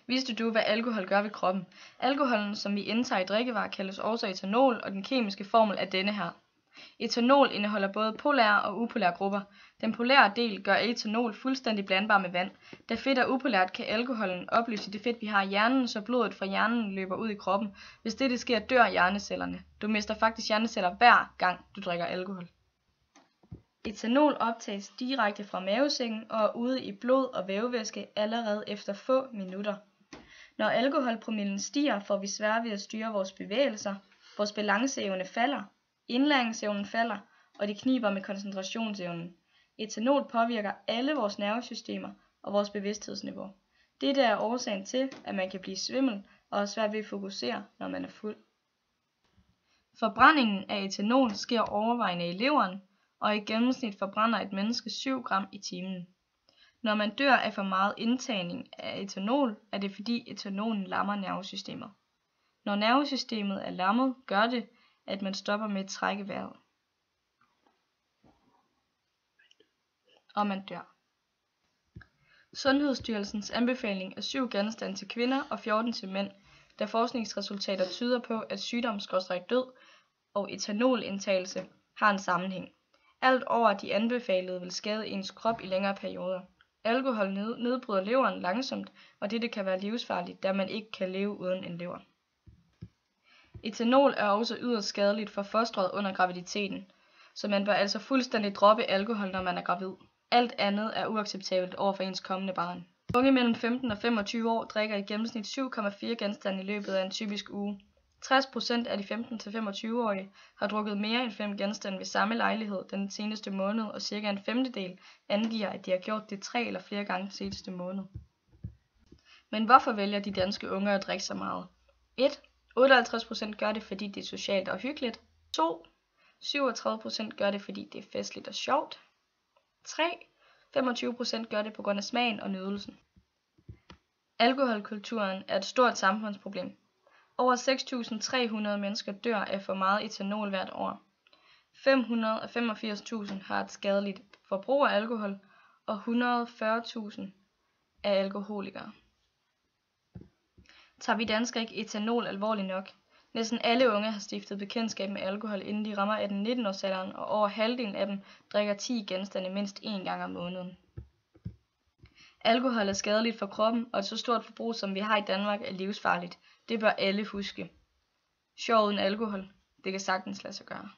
Vidste du, hvad alkohol gør ved kroppen? Alkoholen, som vi indtager i drikkevarer, kaldes også etanol, og den kemiske formel er denne her. Etanol indeholder både polære og upolære grupper. Den polære del gør etanol fuldstændig blandbar med vand. Da fedt er upolært, kan alkoholen opløse det fedt, vi har i hjernen, så blodet fra hjernen løber ud i kroppen. Hvis det sker, dør hjernecellerne. Du mister faktisk hjerneceller hver gang, du drikker alkohol. Etanol optages direkte fra mavesækken og er ude i blod og vævvæske allerede efter få minutter. Når alkoholpromillen stiger, får vi svært ved at styre vores bevægelser, vores balanceevne falder, indlæringsevnen falder, og det kniber med koncentrationsevnen. Etanol påvirker alle vores nervesystemer og vores bevidsthedsniveau. Dette er årsagen til, at man kan blive svimmel og have svært ved at fokusere, når man er fuld. Forbrændingen af etanol sker overvejende i leveren, og i gennemsnit forbrænder et menneske 7 gram i timen. Når man dør af for meget indtagning af etanol, er det fordi etanolen lammer nervesystemet. Når nervesystemet er lammet, gør det, at man stopper med at trække vejret. Og man dør. Sundhedsstyrelsens anbefaling er 7 genstande til kvinder og 14 til mænd, da forskningsresultater tyder på, at sygdom/død og etanolindtagelse har en sammenhæng. Alt over de anbefalede vil skade ens krop i længere perioder. Alkohol nedbryder leveren langsomt, og dette kan være livsfarligt, da man ikke kan leve uden en lever. Etanol er også yderst skadeligt for fosteret under graviditeten, så man bør altså fuldstændig droppe alkohol, når man er gravid. Alt andet er uacceptabelt over for ens kommende barn. Unge mellem 15 og 25 år drikker i gennemsnit 7,4 genstande i løbet af en typisk uge. 60% af de 15-25-årige har drukket mere end 5 genstande ved samme lejlighed den seneste måned, og cirka en femtedel angiver, at de har gjort det 3 eller flere gange den seneste måned. Men hvorfor vælger de danske unge at drikke så meget? 1. 58% gør det, fordi det er socialt og hyggeligt. 2. 37% gør det, fordi det er festligt og sjovt. 3. 25% gør det på grund af smagen og nydelsen. Alkoholkulturen er et stort samfundsproblem. Over 6.300 mennesker dør af for meget etanol hvert år. 585.000 har et skadeligt forbrug af alkohol, og 140.000 er alkoholikere. Tager vi danskere ikke etanol alvorligt nok? Næsten alle unge har stiftet bekendtskab med alkohol, inden de rammer 18-19-årsalderen, og over halvdelen af dem drikker 10 genstande mindst 1 gang om måneden. Alkohol er skadeligt for kroppen, og et så stort forbrug, som vi har i Danmark, er livsfarligt. Det bør alle huske. Sjov uden alkohol, det kan sagtens lade sig gøre.